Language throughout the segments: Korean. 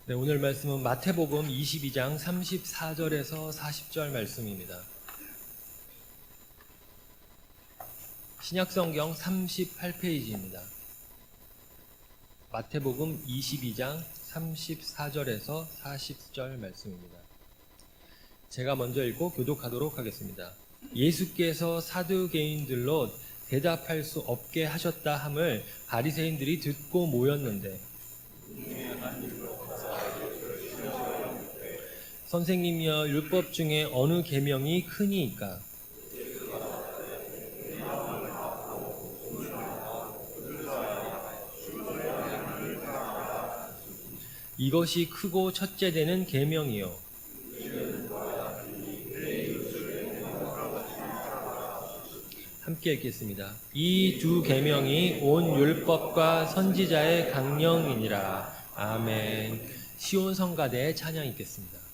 네, 오늘 말씀은 마태복음 22장 34절에서 40절 말씀입니다. 신약성경 38페이지입니다. 마태복음 22장 34절에서 40절 말씀입니다. 제가 먼저 읽고 교독하도록 하겠습니다. 예수께서 사두개인들로 대답할 수 없게 하셨다 함을 바리새인들이 듣고 모였는데, 선생님이여, 율법 중에 어느 계명이 크니이까? 이것이 크고 첫째 되는 계명이요. 함께 읽겠습니다. 이 두 계명이 온 율법과 선지자의 강령이니라. 아멘. 시온 성가대의 찬양 읽겠습니다.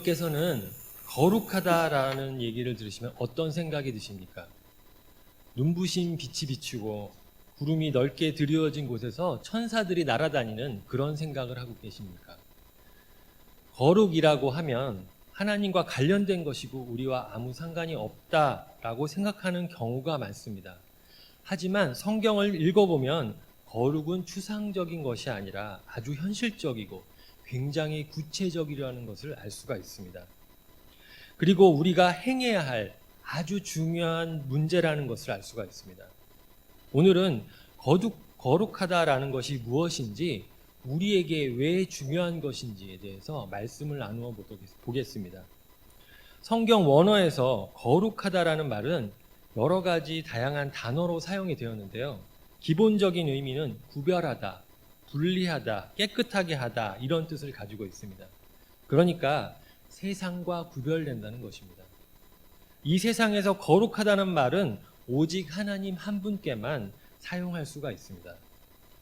여러분께서는 거룩하다라는 얘기를 들으시면 어떤 생각이 드십니까? 눈부신 빛이 비추고 구름이 넓게 드리워진 곳에서 천사들이 날아다니는 그런 생각을 하고 계십니까? 거룩이라고 하면 하나님과 관련된 것이고 우리와 아무 상관이 없다 거룩하다라고 생각하는 경우가 많습니다. 하지만 성경을 읽어보면 거룩은 추상적인 것이 아니라 아주 현실적이고 굉장히 구체적이라는 것을 알 수가 있습니다. 그리고 우리가 행해야 할 아주 중요한 문제라는 것을 알 수가 있습니다. 오늘은 거룩하다라는 것이 무엇인지, 우리에게 왜 중요한 것인지에 대해서 말씀을 나누어 보겠습니다. 성경 원어에서 거룩하다라는 말은 여러 가지 다양한 단어로 사용이 되었는데요. 기본적인 의미는 구별하다, 분리하다, 깨끗하게 하다, 이런 뜻을 가지고 있습니다. 그러니까 세상과 구별된다는 것입니다. 이 세상에서 거룩하다는 말은 오직 하나님 한 분께만 사용할 수가 있습니다.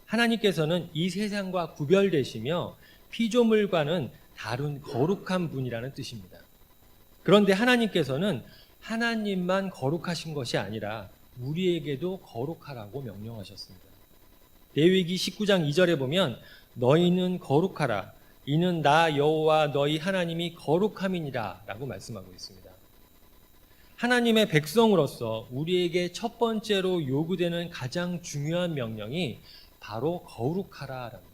하나님께서는 이 세상과 구별되시며 피조물과는 다른 거룩한 분이라는 뜻입니다. 그런데 하나님께서는 하나님만 거룩하신 것이 아니라 우리에게도 거룩하라고 명령하셨습니다. 레위기 19장 2절에 보면 너희는 거룩하라, 이는 나 여호와 너희 하나님이 거룩함이니라 라고 말씀하고 있습니다. 하나님의 백성으로서 우리에게 첫 번째로 요구되는 가장 중요한 명령이 바로 거룩하라랍니다.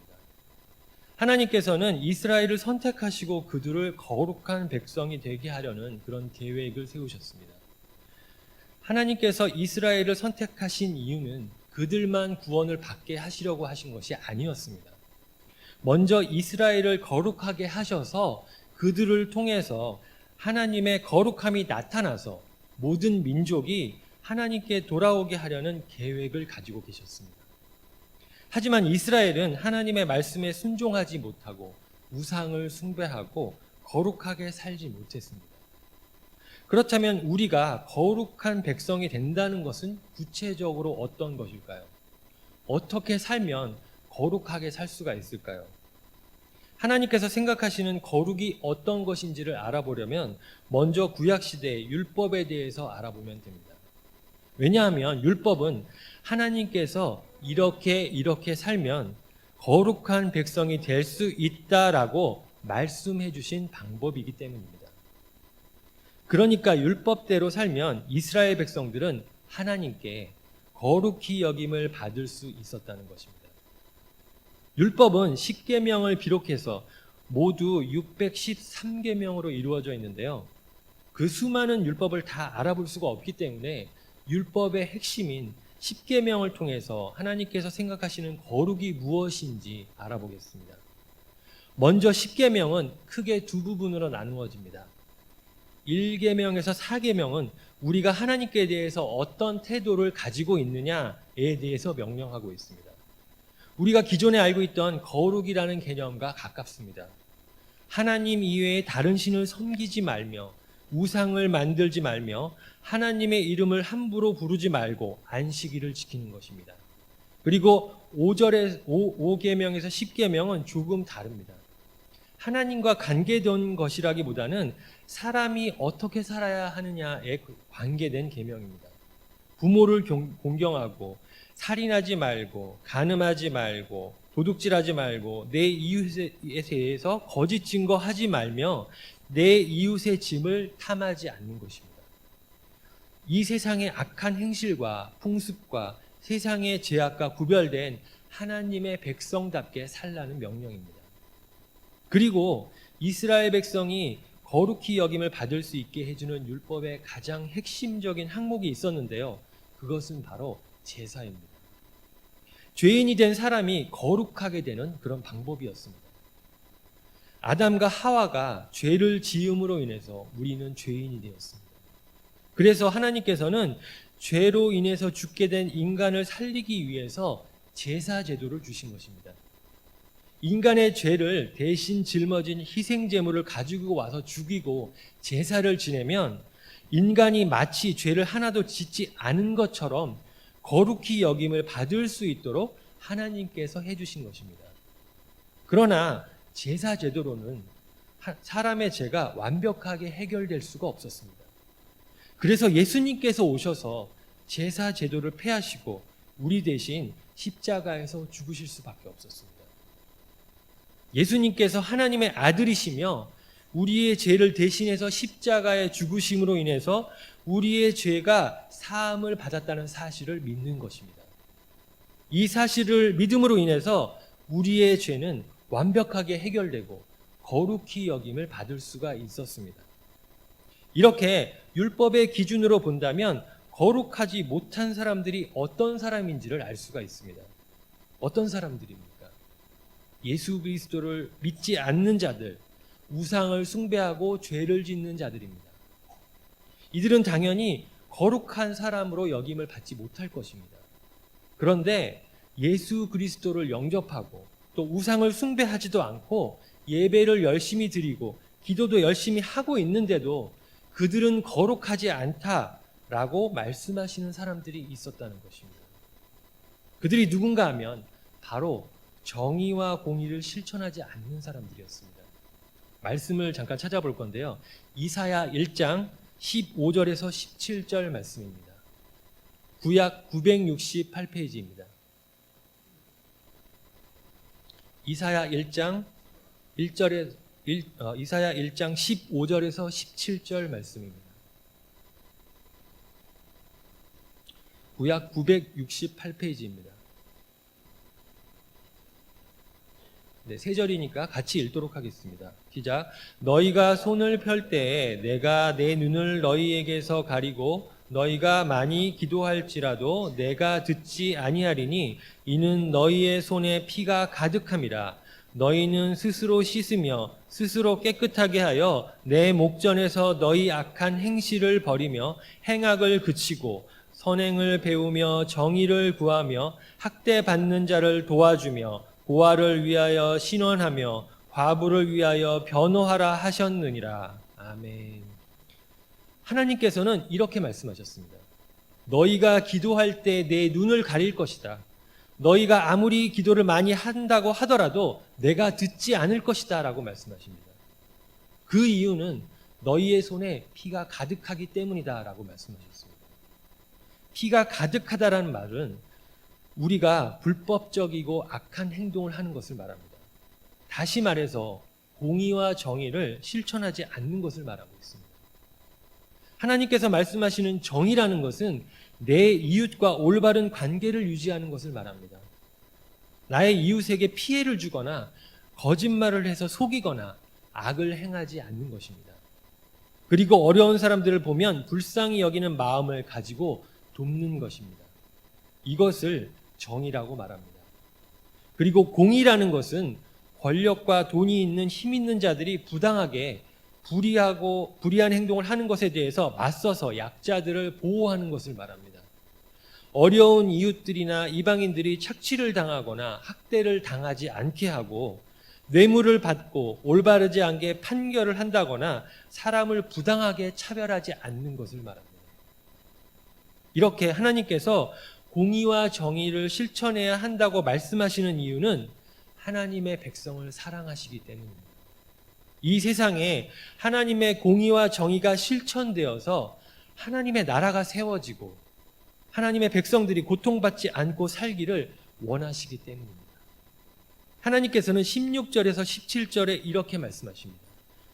하나님께서는 이스라엘을 선택하시고 그들을 거룩한 백성이 되게 하려는 그런 계획을 세우셨습니다. 하나님께서 이스라엘을 선택하신 이유는 그들만 구원을 받게 하시려고 하신 것이 아니었습니다. 먼저 이스라엘을 거룩하게 하셔서 그들을 통해서 하나님의 거룩함이 나타나서 모든 민족이 하나님께 돌아오게 하려는 계획을 가지고 계셨습니다. 하지만 이스라엘은 하나님의 말씀에 순종하지 못하고 우상을 숭배하고 거룩하게 살지 못했습니다. 그렇다면 우리가 거룩한 백성이 된다는 것은 구체적으로 어떤 것일까요? 어떻게 살면 거룩하게 살 수가 있을까요? 하나님께서 생각하시는 거룩이 어떤 것인지를 알아보려면 먼저 구약시대의 율법에 대해서 알아보면 됩니다. 왜냐하면 율법은 하나님께서 이렇게 살면 거룩한 백성이 될 수 있다라고 말씀해 주신 방법이기 때문입니다. 그러니까 율법대로 살면 이스라엘 백성들은 하나님께 거룩히 여김을 받을 수 있었다는 것입니다. 율법은 10계명을 비롯해서 모두 613계명으로 이루어져 있는데요. 그 수많은 율법을 다 알아볼 수가 없기 때문에 율법의 핵심인 10계명을 통해서 하나님께서 생각하시는 거룩이 무엇인지 알아보겠습니다. 먼저 10계명은 크게 두 부분으로 나누어집니다. 1계명에서 4계명은 우리가 하나님께 대해서 어떤 태도를 가지고 있느냐에 대해서 명령하고 있습니다. 우리가 기존에 알고 있던 거룩이라는 개념과 가깝습니다. 하나님 이외에 다른 신을 섬기지 말며 우상을 만들지 말며 하나님의 이름을 함부로 부르지 말고 안식일을 지키는 것입니다. 그리고 5계명에서 10계명은 조금 다릅니다. 하나님과 관계된 것이라기보다는 사람이 어떻게 살아야 하느냐에 관계된 계명입니다. 부모를 공경하고 살인하지 말고 간음하지 말고 도둑질하지 말고 내 이웃에 대해서 거짓 증거하지 말며 내 이웃의 짐을 탐하지 않는 것입니다. 이 세상의 악한 행실과 풍습과 세상의 죄악과 구별된 하나님의 백성답게 살라는 명령입니다. 그리고 이스라엘 백성이 거룩히 여김을 받을 수 있게 해주는 율법의 가장 핵심적인 항목이 있었는데요. 그것은 바로 제사입니다. 죄인이 된 사람이 거룩하게 되는 그런 방법이었습니다. 아담과 하와가 죄를 지음으로 인해서 우리는 죄인이 되었습니다. 그래서 하나님께서는 죄로 인해서 죽게 된 인간을 살리기 위해서 제사 제도를 주신 것입니다. 인간의 죄를 대신 짊어진 희생 제물을 가지고 와서 죽이고 제사를 지내면 인간이 마치 죄를 하나도 짓지 않은 것처럼 거룩히 여김을 받을 수 있도록 하나님께서 해주신 것입니다. 그러나 제사 제도로는 사람의 죄가 완벽하게 해결될 수가 없었습니다. 그래서 예수님께서 오셔서 제사 제도를 폐하시고 우리 대신 십자가에서 죽으실 수밖에 없었습니다. 예수님께서 하나님의 아들이시며 우리의 죄를 대신해서 십자가의 죽으심으로 인해서 우리의 죄가 사함을 받았다는 사실을 믿는 것입니다. 이 사실을 믿음으로 인해서 우리의 죄는 완벽하게 해결되고 거룩히 여김을 받을 수가 있었습니다. 이렇게 율법의 기준으로 본다면 거룩하지 못한 사람들이 어떤 사람인지를 알 수가 있습니다. 어떤 사람들입니까? 예수 그리스도를 믿지 않는 자들, 우상을 숭배하고 죄를 짓는 자들입니다. 이들은 당연히 거룩한 사람으로 여김을 받지 못할 것입니다. 그런데 예수 그리스도를 영접하고 또 우상을 숭배하지도 않고 예배를 열심히 드리고 기도도 열심히 하고 있는데도 그들은 거룩하지 않다라고 말씀하시는 사람들이 있었다는 것입니다. 그들이 누군가 하면 바로 정의와 공의를 실천하지 않는 사람들이었습니다. 말씀을 잠깐 찾아볼 건데요. 이사야 1장 15절에서 17절 말씀입니다. 구약 968페이지입니다. 이사야 1장 15절에서 17절 말씀입니다. 구약 968페이지입니다. 네, 세 절이니까 같이 읽도록 하겠습니다. 시작. 너희가 손을 펼 때에 내가 내 눈을 너희에게서 가리고 너희가 많이 기도할지라도 내가 듣지 아니하리니 이는 너희의 손에 피가 가득함이라. 너희는 스스로 씻으며 스스로 깨끗하게 하여 내 목전에서 너희 악한 행실을 버리며 행악을 그치고 선행을 배우며 정의를 구하며 학대받는 자를 도와주며 고아를 위하여 신원하며 과부를 위하여 변호하라 하셨느니라. 아멘. 하나님께서는 이렇게 말씀하셨습니다. 너희가 기도할 때 내 눈을 가릴 것이다. 너희가 아무리 기도를 많이 한다고 하더라도 내가 듣지 않을 것이다 라고 말씀하십니다. 그 이유는 너희의 손에 피가 가득하기 때문이다 라고 말씀하셨습니다. 피가 가득하다라는 말은 우리가 불법적이고 악한 행동을 하는 것을 말합니다. 다시 말해서 공의와 정의를 실천하지 않는 것을 말하고 있습니다. 하나님께서 말씀하시는 정의라는 것은 내 이웃과 올바른 관계를 유지하는 것을 말합니다. 나의 이웃에게 피해를 주거나 거짓말을 해서 속이거나 악을 행하지 않는 것입니다. 그리고 어려운 사람들을 보면 불쌍히 여기는 마음을 가지고 돕는 것입니다. 이것을 정의라고 말합니다. 그리고 공의라는 것은 권력과 돈이 있는 힘 있는 자들이 부당하게 불의한 행동을 하는 것에 대해서 맞서서 약자들을 보호하는 것을 말합니다. 어려운 이웃들이나 이방인들이 착취를 당하거나 학대를 당하지 않게 하고 뇌물을 받고 올바르지 않게 판결을 한다거나 사람을 부당하게 차별하지 않는 것을 말합니다. 이렇게 하나님께서 공의와 정의를 실천해야 한다고 말씀하시는 이유는 하나님의 백성을 사랑하시기 때문입니다. 이 세상에 하나님의 공의와 정의가 실천되어서 하나님의 나라가 세워지고 하나님의 백성들이 고통받지 않고 살기를 원하시기 때문입니다. 하나님께서는 16절에서 17절에 이렇게 말씀하십니다.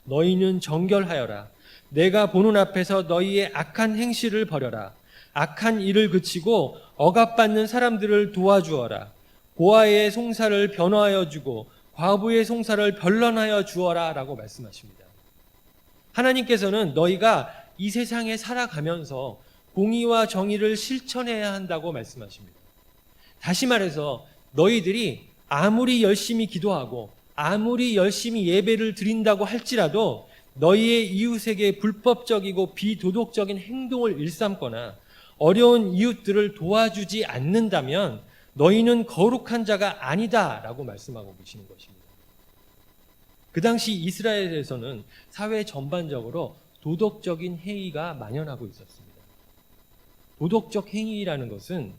너희는 정결하여라. 내가 보는 앞에서 너희의 악한 행실을 버려라. 악한 일을 그치고 억압받는 사람들을 도와주어라. 고아의 송사를 변화하여 주고 과부의 송사를 변론하여 주어라 라고 말씀하십니다. 하나님께서는 너희가 이 세상에 살아가면서 공의와 정의를 실천해야 한다고 말씀하십니다. 다시 말해서 너희들이 아무리 열심히 기도하고 아무리 열심히 예배를 드린다고 할지라도 너희의 이웃에게 불법적이고 비도덕적인 행동을 일삼거나 어려운 이웃들을 도와주지 않는다면 너희는 거룩한 자가 아니다 라고 말씀하고 계시는 것입니다. 그 당시 이스라엘에서는 사회 전반적으로 도덕적인 행위가 만연하고 있었습니다. 도덕적 행위라는 것은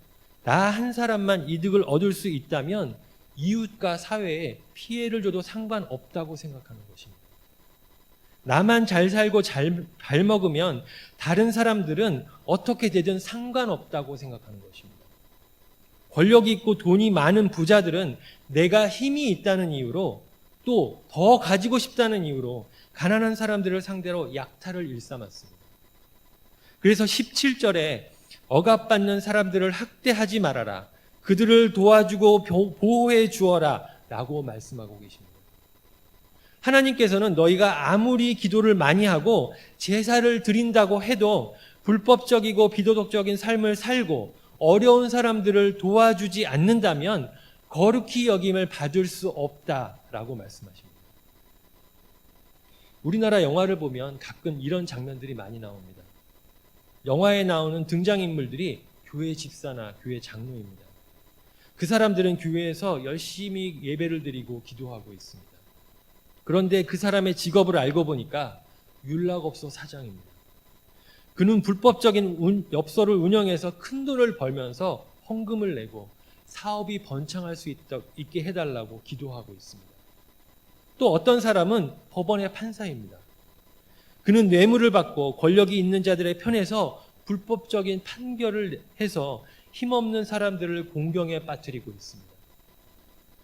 나 한 사람만 이득을 얻을 수 있다면 이웃과 사회에 피해를 줘도 상관없다고 생각하는 것입니다. 나만 잘 살고 잘 먹으면 다른 사람들은 어떻게 되든 상관없다고 생각하는 것입니다. 권력이 있고 돈이 많은 부자들은 내가 힘이 있다는 이유로 또 더 가지고 싶다는 이유로 가난한 사람들을 상대로 약탈을 일삼았습니다. 그래서 17절에 억압받는 사람들을 학대하지 말아라. 그들을 도와주고 보호해 주어라 라고 말씀하고 계십니다. 하나님께서는 너희가 아무리 기도를 많이 하고 제사를 드린다고 해도 불법적이고 비도덕적인 삶을 살고 어려운 사람들을 도와주지 않는다면 거룩히 여김을 받을 수 없다라고 말씀하십니다. 우리나라 영화를 보면 가끔 이런 장면들이 많이 나옵니다. 영화에 나오는 등장인물들이 교회 집사나 교회 장로입니다. 그 사람들은 교회에서 열심히 예배를 드리고 기도하고 있습니다. 그런데 그 사람의 직업을 알고 보니까 율락업소 사장입니다. 그는 불법적인 엽서를 운영해서 큰 돈을 벌면서 헌금을 내고 사업이 번창할 수 있게 해달라고 기도하고 있습니다. 또 어떤 사람은 법원의 판사입니다. 그는 뇌물을 받고 권력이 있는 자들의 편에서 불법적인 판결을 해서 힘없는 사람들을 공경에 빠뜨리고 있습니다.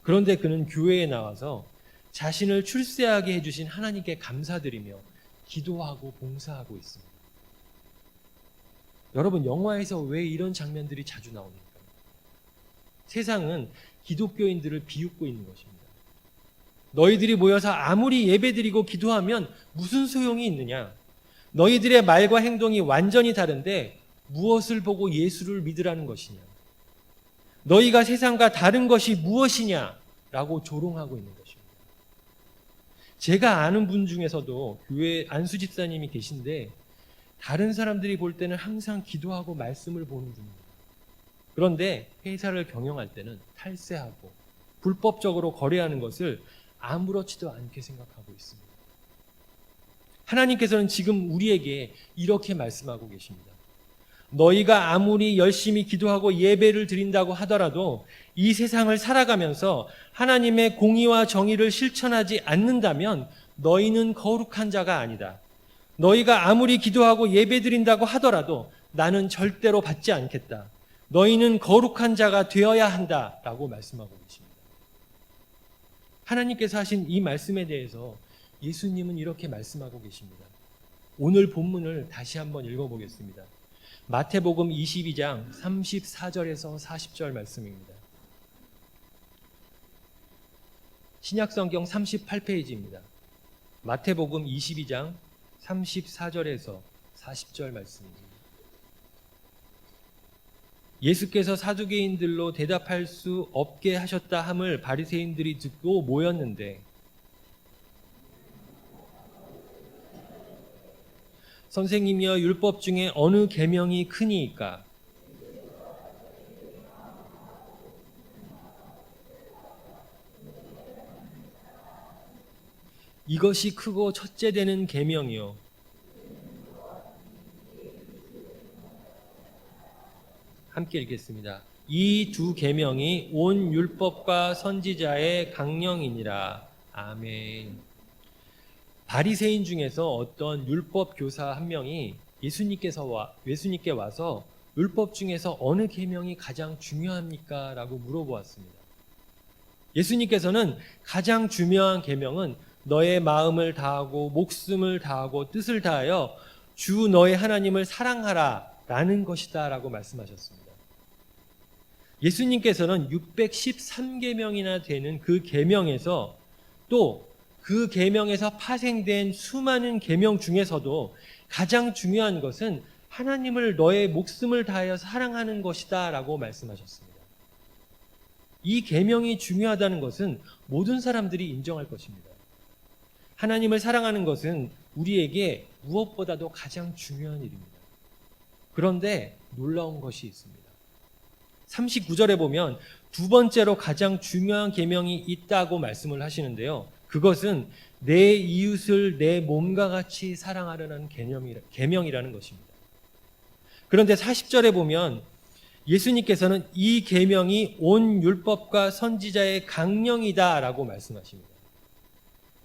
그런데 그는 교회에 나와서 자신을 출세하게 해주신 하나님께 감사드리며 기도하고 봉사하고 있습니다. 여러분, 영화에서 왜 이런 장면들이 자주 나옵니까? 세상은 기독교인들을 비웃고 있는 것입니다. 너희들이 모여서 아무리 예배드리고 기도하면 무슨 소용이 있느냐? 너희들의 말과 행동이 완전히 다른데 무엇을 보고 예수를 믿으라는 것이냐? 너희가 세상과 다른 것이 무엇이냐? 라고 조롱하고 있는 것입니다. 제가 아는 분 중에서도 교회 안수 집사님이 계신데 다른 사람들이 볼 때는 항상 기도하고 말씀을 보는 분입니다. 그런데 회사를 경영할 때는 탈세하고 불법적으로 거래하는 것을 아무렇지도 않게 생각하고 있습니다. 하나님께서는 지금 우리에게 이렇게 말씀하고 계십니다. 너희가 아무리 열심히 기도하고 예배를 드린다고 하더라도 이 세상을 살아가면서 하나님의 공의와 정의를 실천하지 않는다면 너희는 거룩한 자가 아니다. 너희가 아무리 기도하고 예배 드린다고 하더라도 나는 절대로 받지 않겠다. 너희는 거룩한 자가 되어야 한다라고 말씀하고 계십니다. 하나님께서 하신 이 말씀에 대해서 예수님은 이렇게 말씀하고 계십니다. 오늘 본문을 다시 한번 읽어보겠습니다. 마태복음 22장 34절에서 40절 말씀입니다. 신약성경 38페이지입니다. 마태복음 22장 34절에서 40절 말씀입니다. 예수께서 사두개인들로 대답할 수 없게 하셨다 함을 바리새인들이 듣고 모였는데 선생님이여 율법 중에 어느 계명이 크니이까? 이것이 크고 첫째 되는 계명이요. 함께 읽겠습니다. 이 두 계명이 온 율법과 선지자의 강령이니라. 아멘. 바리새인 중에서 어떤 율법 교사 한 명이 예수님께 와서 율법 중에서 어느 계명이 가장 중요합니까? 라고 물어보았습니다. 예수님께서는 가장 중요한 계명은 너의 마음을 다하고 목숨을 다하고 뜻을 다하여 주 너의 하나님을 사랑하라 라는 것이다 라고 말씀하셨습니다. 예수님께서는 613계명이나 되는 그 계명에서 또 그 계명에서 파생된 수많은 계명 중에서도 가장 중요한 것은 하나님을 너의 목숨을 다하여 사랑하는 것이다 라고 말씀하셨습니다. 이 계명이 중요하다는 것은 모든 사람들이 인정할 것입니다. 하나님을 사랑하는 것은 우리에게 무엇보다도 가장 중요한 일입니다. 그런데 놀라운 것이 있습니다. 39절에 보면 두 번째로 가장 중요한 계명이 있다고 말씀을 하시는데요. 그것은 내 이웃을 내 몸과 같이 사랑하려는 계명이라는 것입니다. 그런데 40절에 보면 예수님께서는 이 계명이 온 율법과 선지자의 강령이다라고 말씀하십니다.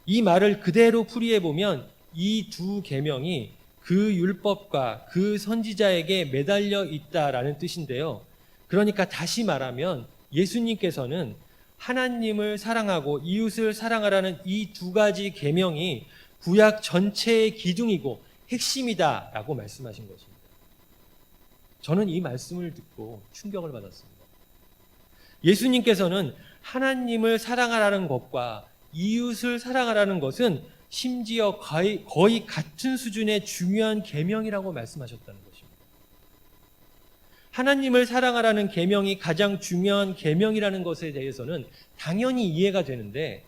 이 말을 그대로 풀이해 보면 이 두 계명이 그 율법과 그 선지자에게 매달려 있다라는 뜻인데요. 그러니까 다시 말하면 예수님께서는 하나님을 사랑하고 이웃을 사랑하라는 이 두 가지 계명이 구약 전체의 기둥이고 핵심이다라고 말씀하신 것입니다. 저는 이 말씀을 듣고 충격을 받았습니다. 예수님께서는 하나님을 사랑하라는 것과 이웃을 사랑하라는 것은 심지어 거의 같은 수준의 중요한 계명이라고 말씀하셨다는 것입니다. 하나님을 사랑하라는 계명이 가장 중요한 계명이라는 것에 대해서는 당연히 이해가 되는데,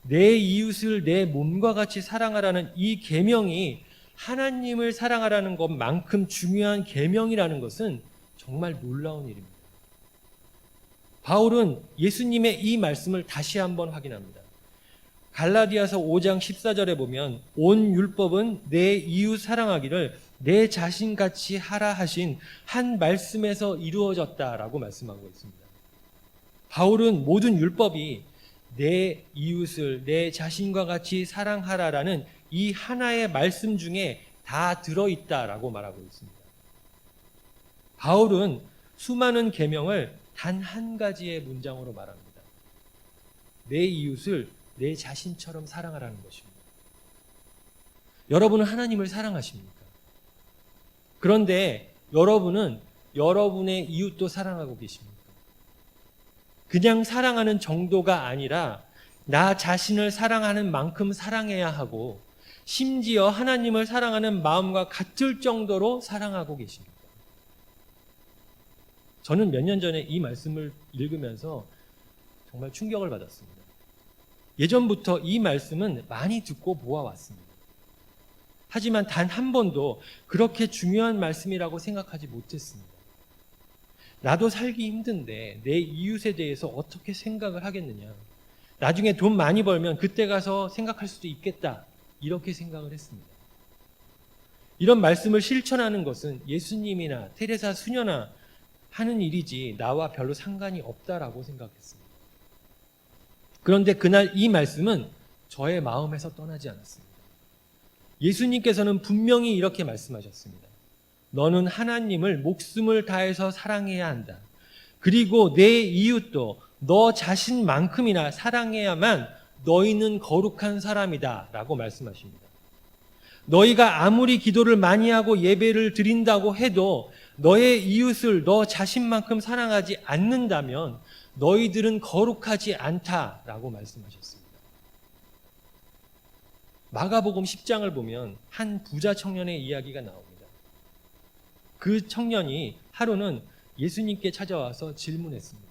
내 이웃을 내 몸과 같이 사랑하라는 이 계명이 하나님을 사랑하라는 것만큼 중요한 계명이라는 것은 정말 놀라운 일입니다. 바울은 예수님의 이 말씀을 다시 한번 확인합니다. 갈라디아서 5장 14절에 보면 온 율법은 내 이웃 사랑하기를 내 자신같이 하라 하신 한 말씀에서 이루어졌다라고 말씀하고 있습니다. 바울은 모든 율법이 내 이웃을 내 자신과 같이 사랑하라라는 이 하나의 말씀 중에 다 들어있다라고 말하고 있습니다. 바울은 수많은 계명을 단 한 가지의 문장으로 말합니다. 내 이웃을 내 자신처럼 사랑하라는 것입니다. 여러분은 하나님을 사랑하십니까? 그런데 여러분은 여러분의 이웃도 사랑하고 계십니까? 그냥 사랑하는 정도가 아니라 나 자신을 사랑하는 만큼 사랑해야 하고, 심지어 하나님을 사랑하는 마음과 같을 정도로 사랑하고 계십니까? 저는 몇 년 전에 이 말씀을 읽으면서 정말 충격을 받았습니다. 예전부터 이 말씀은 많이 듣고 보아왔습니다. 하지만 단 한 번도 그렇게 중요한 말씀이라고 생각하지 못했습니다. 나도 살기 힘든데 내 이웃에 대해서 어떻게 생각을 하겠느냐. 나중에 돈 많이 벌면 그때 가서 생각할 수도 있겠다. 이렇게 생각을 했습니다. 이런 말씀을 실천하는 것은 예수님이나 테레사 수녀나 하는 일이지 나와 별로 상관이 없다라고 생각했습니다. 그런데 그날 이 말씀은 저의 마음에서 떠나지 않았습니다. 예수님께서는 분명히 이렇게 말씀하셨습니다. 너는 하나님을 목숨을 다해서 사랑해야 한다. 그리고 내 이웃도 너 자신만큼이나 사랑해야만 너희는 거룩한 사람이다 라고 말씀하십니다. 너희가 아무리 기도를 많이 하고 예배를 드린다고 해도 너의 이웃을 너 자신만큼 사랑하지 않는다면 너희들은 거룩하지 않다라고 말씀하셨습니다. 마가복음 10장을 보면 한 부자 청년의 이야기가 나옵니다. 그 청년이 하루는 예수님께 찾아와서 질문했습니다.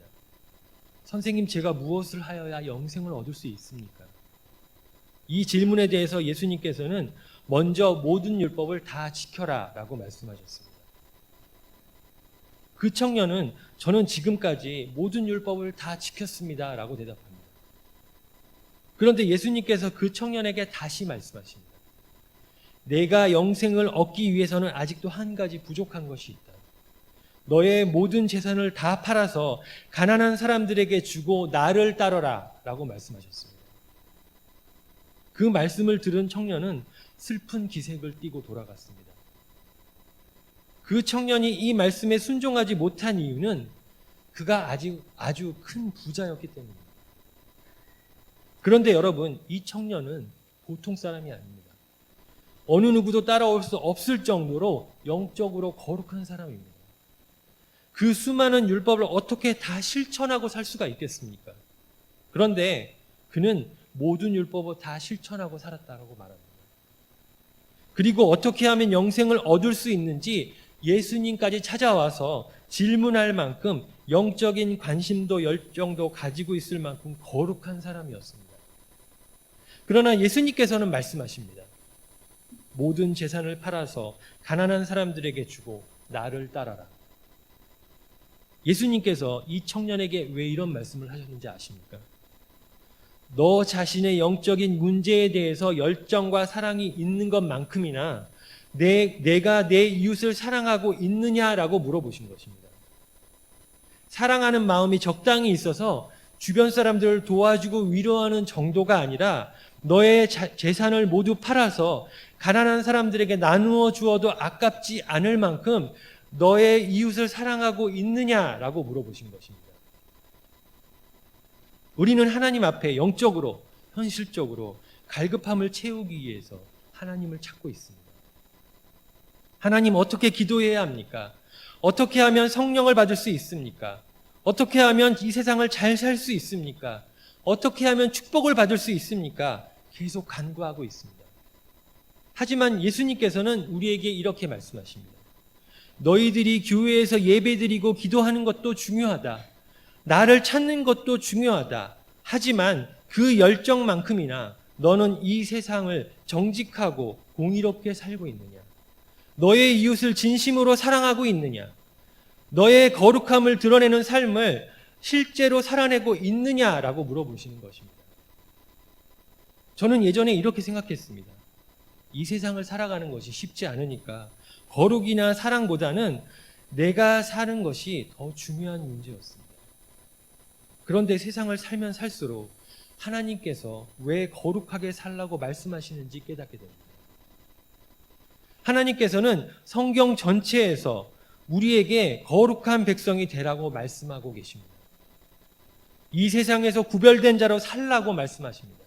선생님, 제가 무엇을 하여야 영생을 얻을 수 있습니까? 이 질문에 대해서 예수님께서는 먼저 모든 율법을 다 지켜라 라고 말씀하셨습니다. 그 청년은 저는 지금까지 모든 율법을 다 지켰습니다 라고 대답합니다. 그런데 예수님께서 그 청년에게 다시 말씀하십니다. 내가 영생을 얻기 위해서는 아직도 한 가지 부족한 것이 있다. 너의 모든 재산을 다 팔아서 가난한 사람들에게 주고 나를 따르라 라고 말씀하셨습니다. 그 말씀을 들은 청년은 슬픈 기색을 띠고 돌아갔습니다. 그 청년이 이 말씀에 순종하지 못한 이유는 그가 아주 큰 부자였기 때문입니다. 그런데 여러분, 이 청년은 보통 사람이 아닙니다. 어느 누구도 따라올 수 없을 정도로 영적으로 거룩한 사람입니다. 그 수많은 율법을 어떻게 다 실천하고 살 수가 있겠습니까? 그런데 그는 모든 율법을 다 실천하고 살았다고 말합니다. 그리고 어떻게 하면 영생을 얻을 수 있는지 예수님까지 찾아와서 질문할 만큼 영적인 관심도 열정도 가지고 있을 만큼 거룩한 사람이었습니다. 그러나 예수님께서는 말씀하십니다. 모든 재산을 팔아서 가난한 사람들에게 주고 나를 따라라. 예수님께서 이 청년에게 왜 이런 말씀을 하셨는지 아십니까? 너 자신의 영적인 문제에 대해서 열정과 사랑이 있는 것만큼이나 내가 내 이웃을 사랑하고 있느냐라고 물어보신 것입니다. 사랑하는 마음이 적당히 있어서 주변 사람들을 도와주고 위로하는 정도가 아니라 너의 재산을 모두 팔아서 가난한 사람들에게 나누어 주어도 아깝지 않을 만큼 너의 이웃을 사랑하고 있느냐라고 물어보신 것입니다. 우리는 하나님 앞에 영적으로, 현실적으로 갈급함을 채우기 위해서 하나님을 찾고 있습니다. 하나님, 어떻게 기도해야 합니까? 어떻게 하면 성령을 받을 수 있습니까? 어떻게 하면 이 세상을 잘 살 수 있습니까? 어떻게 하면 축복을 받을 수 있습니까? 계속 간구하고 있습니다. 하지만 예수님께서는 우리에게 이렇게 말씀하십니다. 너희들이 교회에서 예배드리고 기도하는 것도 중요하다. 나를 찾는 것도 중요하다. 하지만 그 열정만큼이나 너는 이 세상을 정직하고 공의롭게 살고 있느냐? 너의 이웃을 진심으로 사랑하고 있느냐? 너의 거룩함을 드러내는 삶을 실제로 살아내고 있느냐라고 물어보시는 것입니다. 저는 예전에 이렇게 생각했습니다. 이 세상을 살아가는 것이 쉽지 않으니까 거룩이나 사랑보다는 내가 사는 것이 더 중요한 문제였습니다. 그런데 세상을 살면 살수록 하나님께서 왜 거룩하게 살라고 말씀하시는지 깨닫게 됩니다. 하나님께서는 성경 전체에서 우리에게 거룩한 백성이 되라고 말씀하고 계십니다. 이 세상에서 구별된 자로 살라고 말씀하십니다.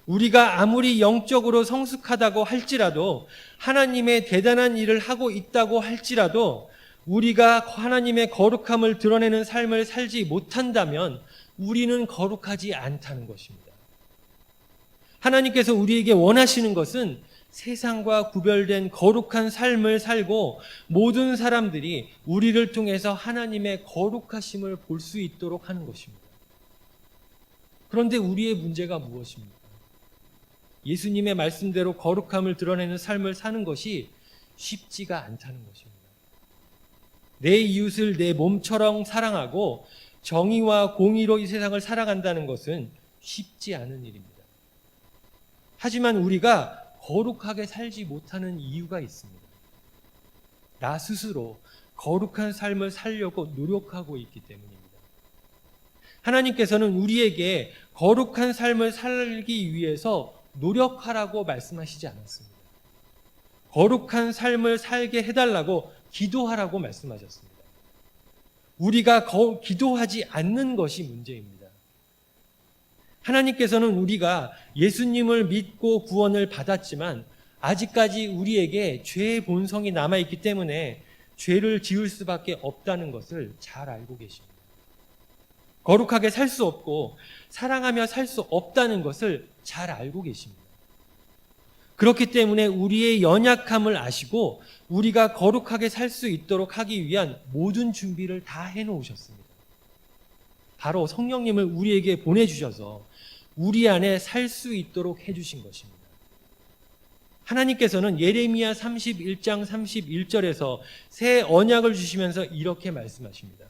우리가 아무리 영적으로 성숙하다고 할지라도, 하나님의 대단한 일을 하고 있다고 할지라도 우리가 하나님의 거룩함을 드러내는 삶을 살지 못한다면 우리는 거룩하지 않다는 것입니다. 하나님께서 우리에게 원하시는 것은 세상과 구별된 거룩한 삶을 살고 모든 사람들이 우리를 통해서 하나님의 거룩하심을 볼 수 있도록 하는 것입니다. 그런데 우리의 문제가 무엇입니까? 예수님의 말씀대로 거룩함을 드러내는 삶을 사는 것이 쉽지가 않다는 것입니다. 내 이웃을 내 몸처럼 사랑하고 정의와 공의로 이 세상을 살아간다는 것은 쉽지 않은 일입니다. 하지만 우리가 거룩하게 살지 못하는 이유가 있습니다. 나 스스로 거룩한 삶을 살려고 노력하고 있기 때문입니다. 하나님께서는 우리에게 거룩한 삶을 살기 위해서 노력하라고 말씀하시지 않았습니다. 거룩한 삶을 살게 해달라고 기도하라고 말씀하셨습니다. 우리가 기도하지 않는 것이 문제입니다. 하나님께서는 우리가 예수님을 믿고 구원을 받았지만 아직까지 우리에게 죄의 본성이 남아있기 때문에 죄를 지을 수밖에 없다는 것을 잘 알고 계십니다. 거룩하게 살 수 없고 사랑하며 살 수 없다는 것을 잘 알고 계십니다. 그렇기 때문에 우리의 연약함을 아시고 우리가 거룩하게 살 수 있도록 하기 위한 모든 준비를 다 해놓으셨습니다. 바로 성령님을 우리에게 보내주셔서 우리 안에 살 수 있도록 해주신 것입니다. 하나님께서는 예레미야 31장 31절에서 새 언약을 주시면서 이렇게 말씀하십니다.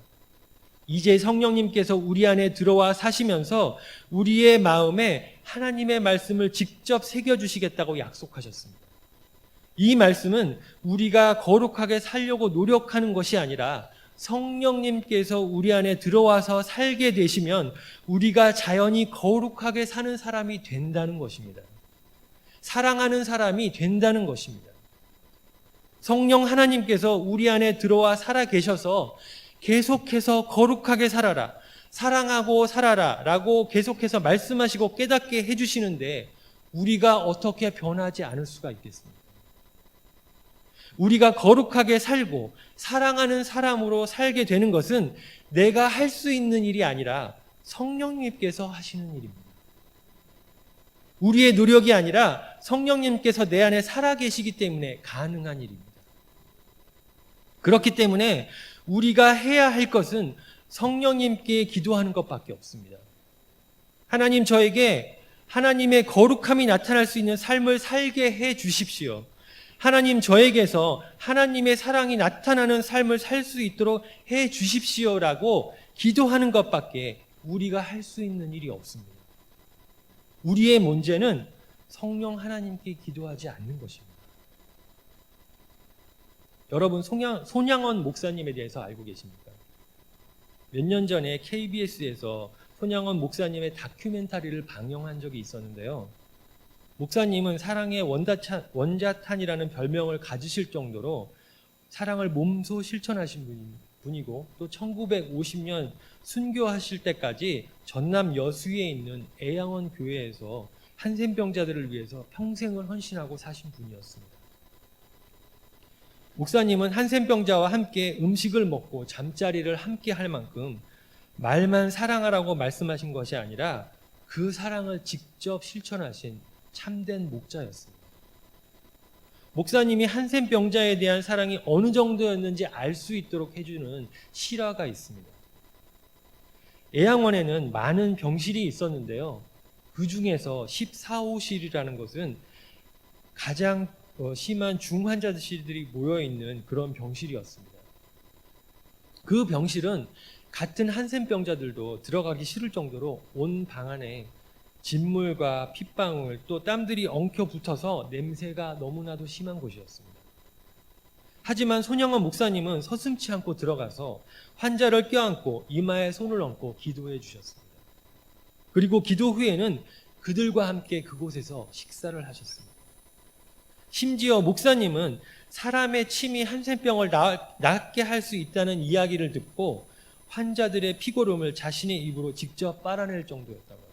이제 성령님께서 우리 안에 들어와 사시면서 우리의 마음에 하나님의 말씀을 직접 새겨주시겠다고 약속하셨습니다. 이 말씀은 우리가 거룩하게 살려고 노력하는 것이 아니라 성령님께서 우리 안에 들어와서 살게 되시면 우리가 자연히 거룩하게 사는 사람이 된다는 것입니다. 사랑하는 사람이 된다는 것입니다. 성령 하나님께서 우리 안에 들어와 살아 계셔서 계속해서 거룩하게 살아라, 사랑하고 살아라 라고 계속해서 말씀하시고 깨닫게 해주시는데 우리가 어떻게 변하지 않을 수가 있겠습니까? 우리가 거룩하게 살고 사랑하는 사람으로 살게 되는 것은 내가 할 수 있는 일이 아니라 성령님께서 하시는 일입니다. 우리의 노력이 아니라 성령님께서 내 안에 살아계시기 때문에 가능한 일입니다. 그렇기 때문에 우리가 해야 할 것은 성령님께 기도하는 것밖에 없습니다. 하나님, 저에게 하나님의 거룩함이 나타날 수 있는 삶을 살게 해 주십시오. 하나님, 저에게서 하나님의 사랑이 나타나는 삶을 살 수 있도록 해 주십시오라고 기도하는 것밖에 우리가 할 수 있는 일이 없습니다. 우리의 문제는 성령 하나님께 기도하지 않는 것입니다. 여러분, 손양원 목사님에 대해서 알고 계십니까? 몇 년 전에 KBS에서 손양원 목사님의 다큐멘터리를 방영한 적이 있었는데요. 목사님은 사랑의 원자탄이라는 별명을 가지실 정도로 사랑을 몸소 실천하신 분이고 또 1950년 순교하실 때까지 전남 여수에 있는 애양원 교회에서 한센병자들을 위해서 평생을 헌신하고 사신 분이었습니다. 목사님은 한센병자와 함께 음식을 먹고 잠자리를 함께 할 만큼 말만 사랑하라고 말씀하신 것이 아니라 그 사랑을 직접 실천하신 참된 목자였습니다. 목사님이 한센병자에 대한 사랑이 어느 정도였는지 알 수 있도록 해주는 실화가 있습니다. 애양원에는 많은 병실이 있었는데요. 그 중에서 14호실이라는 것은 가장 심한 중환자들이 모여있는 그런 병실이었습니다. 그 병실은 같은 한센병자들도 들어가기 싫을 정도로 온 방 안에 진물과 핏방울 또 땀들이 엉켜 붙어서 냄새가 너무나도 심한 곳이었습니다. 하지만 손영원 목사님은 서슴지 않고 들어가서 환자를 껴안고 이마에 손을 얹고 기도해 주셨습니다. 그리고 기도 후에는 그들과 함께 그곳에서 식사를 하셨습니다. 심지어 목사님은 사람의 침이 한센병을 낫게 할 수 있다는 이야기를 듣고 환자들의 피고름을 자신의 입으로 직접 빨아낼 정도였다고 합니다.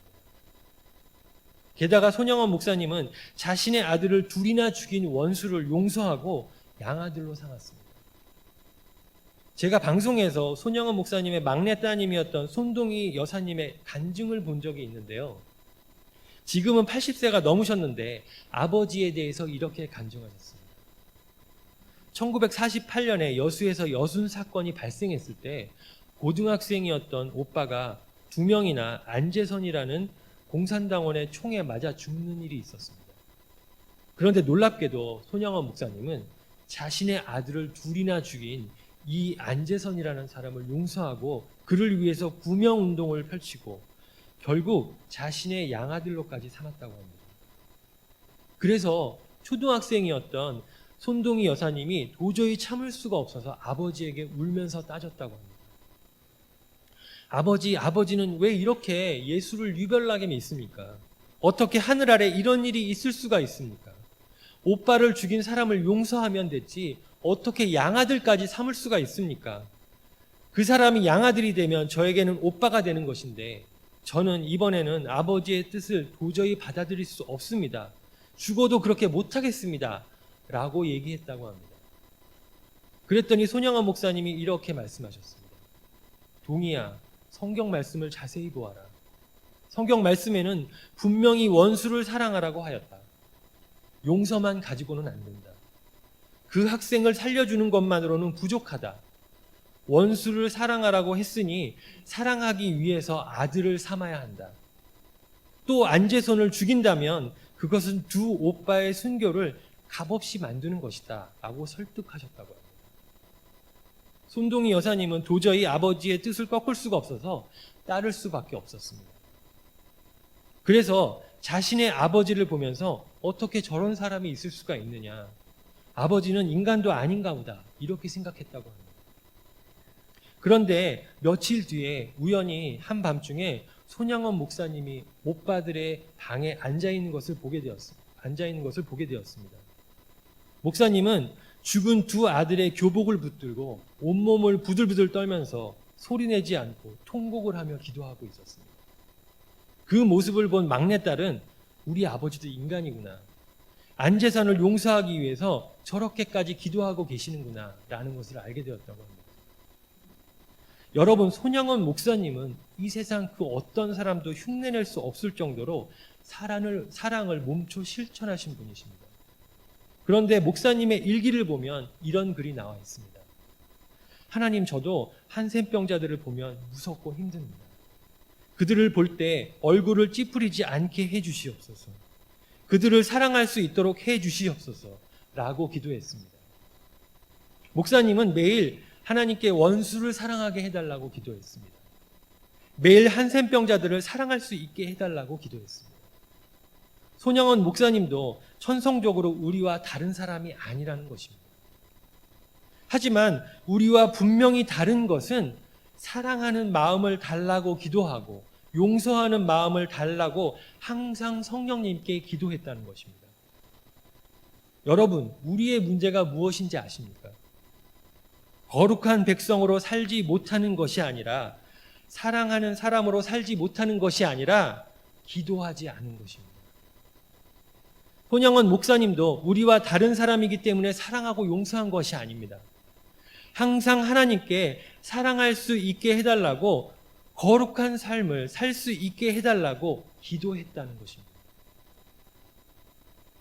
게다가 손영원 목사님은 자신의 아들을 둘이나 죽인 원수를 용서하고 양아들로 삼았습니다. 제가 방송에서 손영원 목사님의 막내 따님이었던 손동희 여사님의 간증을 본 적이 있는데요. 지금은 80세가 넘으셨는데 아버지에 대해서 이렇게 간증하셨습니다. 1948년에 여수에서 여순 사건이 발생했을 때 고등학생이었던 오빠가 2명이나 안재선이라는 공산당원의 총에 맞아 죽는 일이 있었습니다. 그런데 놀랍게도 손영원 목사님은 자신의 아들을 둘이나 죽인 이 안재선이라는 사람을 용서하고 그를 위해서 구명운동을 펼치고 결국 자신의 양아들로까지 삼았다고 합니다. 그래서 초등학생이었던 손동희 여사님이 도저히 참을 수가 없어서 아버지에게 울면서 따졌다고 합니다. 아버지는 왜 이렇게 예수를 유별나게 믿습니까? 어떻게 하늘 아래 이런 일이 있을 수가 있습니까? 오빠를 죽인 사람을 용서하면 됐지 어떻게 양아들까지 삼을 수가 있습니까? 그 사람이 양아들이 되면 저에게는 오빠가 되는 것인데 저는 이번에는 아버지의 뜻을 도저히 받아들일 수 없습니다. 죽어도 그렇게 못하겠습니다. 라고 얘기했다고 합니다. 그랬더니 손영원 목사님이 이렇게 말씀하셨습니다. 동희야, 성경 말씀을 자세히 보아라. 성경 말씀에는 분명히 원수를 사랑하라고 하였다. 용서만 가지고는 안 된다. 그 학생을 살려주는 것만으로는 부족하다. 원수를 사랑하라고 했으니 사랑하기 위해서 아들을 삼아야 한다. 또 안재선을 죽인다면 그것은 두 오빠의 순교를 값없이 만드는 것이다. 라고 설득하셨다고 합니다. 손동희 여사님은 도저히 아버지의 뜻을 꺾을 수가 없어서 따를 수밖에 없었습니다. 그래서 자신의 아버지를 보면서 어떻게 저런 사람이 있을 수가 있느냐. 아버지는 인간도 아닌가 보다. 이렇게 생각했다고 합니다. 그런데 며칠 뒤에 우연히 한밤중에 손영원 목사님이 오빠들의 방에 앉아 있는 것을 보게 되었습니다. 목사님은 죽은 두 아들의 교복을 붙들고 온몸을 부들부들 떨면서 소리내지 않고 통곡을 하며 기도하고 있었습니다. 그 모습을 본 막내딸은 우리 아버지도 인간이구나. 안재산을 용서하기 위해서 저렇게까지 기도하고 계시는구나 라는 것을 알게 되었다고 합니다. 여러분, 손영원 목사님은 이 세상 그 어떤 사람도 흉내낼 수 없을 정도로 사랑을 몸소 실천하신 분이십니다. 그런데 목사님의 일기를 보면 이런 글이 나와 있습니다. 하나님, 저도 한센병자들을 보면 무섭고 힘듭니다. 그들을 볼 때 얼굴을 찌푸리지 않게 해주시옵소서. 그들을 사랑할 수 있도록 해주시옵소서 라고 기도했습니다. 목사님은 매일 하나님께 원수를 사랑하게 해달라고 기도했습니다. 매일 한센병자들을 사랑할 수 있게 해달라고 기도했습니다. 손영원 목사님도 천성적으로 우리와 다른 사람이 아니라는 것입니다. 하지만 우리와 분명히 다른 것은 사랑하는 마음을 달라고 기도하고 용서하는 마음을 달라고 항상 성령님께 기도했다는 것입니다. 여러분, 우리의 문제가 무엇인지 아십니까? 거룩한 백성으로 살지 못하는 것이 아니라, 사랑하는 사람으로 살지 못하는 것이 아니라 기도하지 않은 것입니다. 손영원 목사님도 우리와 다른 사람이기 때문에 사랑하고 용서한 것이 아닙니다. 항상 하나님께 사랑할 수 있게 해달라고, 거룩한 삶을 살 수 있게 해달라고 기도했다는 것입니다.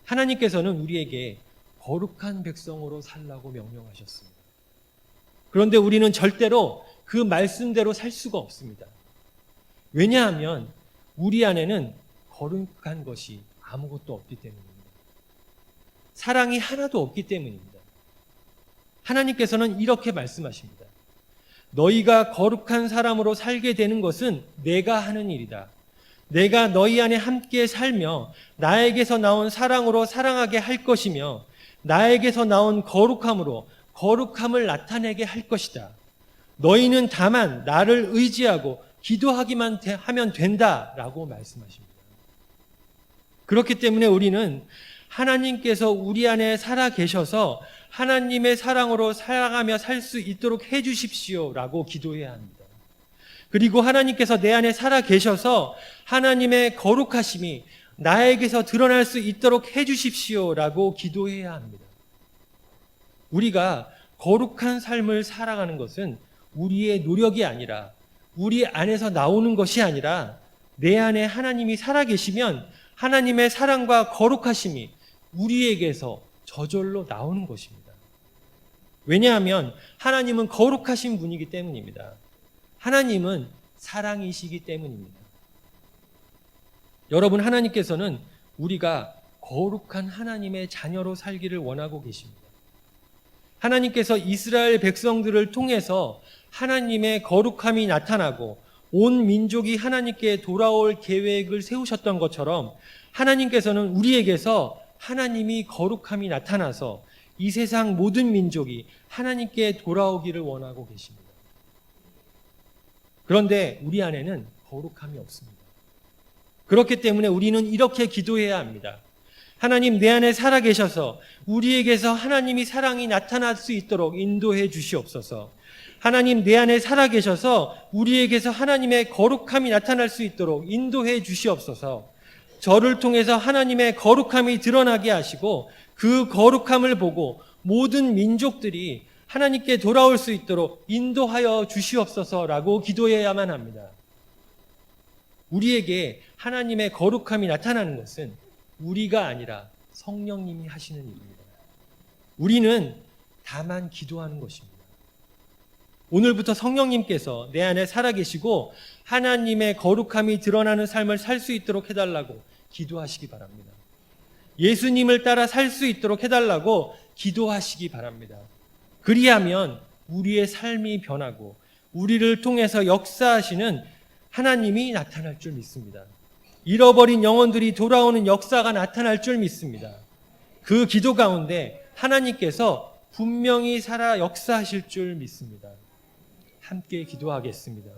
하나님께서는 우리에게 거룩한 백성으로 살라고 명령하셨습니다. 그런데 우리는 절대로 그 말씀대로 살 수가 없습니다. 왜냐하면 우리 안에는 거룩한 것이 아무것도 없기 때문입니다. 사랑이 하나도 없기 때문입니다. 하나님께서는 이렇게 말씀하십니다. 너희가 거룩한 사람으로 살게 되는 것은 내가 하는 일이다. 내가 너희 안에 함께 살며 나에게서 나온 사랑으로 사랑하게 할 것이며 나에게서 나온 거룩함으로 거룩함을 나타내게 할 것이다. 너희는 다만 나를 의지하고 기도하기만 하면 된다라고 말씀하십니다. 그렇기 때문에 우리는 하나님께서 우리 안에 살아 계셔서 하나님의 사랑으로 살아가며 살 수 있도록 해 주십시오라고 기도해야 합니다. 그리고 하나님께서 내 안에 살아 계셔서 하나님의 거룩하심이 나에게서 드러날 수 있도록 해 주십시오라고 기도해야 합니다. 우리가 거룩한 삶을 살아가는 것은 우리의 노력이 아니라, 우리 안에서 나오는 것이 아니라, 내 안에 하나님이 살아 계시면 하나님의 사랑과 거룩하심이 우리에게서 저절로 나오는 것입니다. 왜냐하면 하나님은 거룩하신 분이기 때문입니다. 하나님은 사랑이시기 때문입니다. 여러분, 하나님께서는 우리가 거룩한 하나님의 자녀로 살기를 원하고 계십니다. 하나님께서 이스라엘 백성들을 통해서 하나님의 거룩함이 나타나고 온 민족이 하나님께 돌아올 계획을 세우셨던 것처럼 하나님께서는 우리에게서 하나님이 거룩함이 나타나서 이 세상 모든 민족이 하나님께 돌아오기를 원하고 계십니다. 그런데 우리 안에는 거룩함이 없습니다. 그렇기 때문에 우리는 이렇게 기도해야 합니다. 하나님, 내 안에 살아 계셔서 우리에게서 하나님이 사랑이 나타날 수 있도록 인도해 주시옵소서. 하나님, 내 안에 살아 계셔서 우리에게서 하나님의 거룩함이 나타날 수 있도록 인도해 주시옵소서. 저를 통해서 하나님의 거룩함이 드러나게 하시고 그 거룩함을 보고 모든 민족들이 하나님께 돌아올 수 있도록 인도하여 주시옵소서라고 기도해야만 합니다. 우리에게 하나님의 거룩함이 나타나는 것은 우리가 아니라 성령님이 하시는 일입니다. 우리는 다만 기도하는 것입니다. 오늘부터 성령님께서 내 안에 살아계시고 하나님의 거룩함이 드러나는 삶을 살 수 있도록 해달라고 기도하시기 바랍니다. 예수님을 따라 살 수 있도록 해달라고 기도하시기 바랍니다. 그리하면 우리의 삶이 변하고 우리를 통해서 역사하시는 하나님이 나타날 줄 믿습니다. 잃어버린 영혼들이 돌아오는 역사가 나타날 줄 믿습니다. 그 기도 가운데 하나님께서 분명히 살아 역사하실 줄 믿습니다. 함께 기도하겠습니다.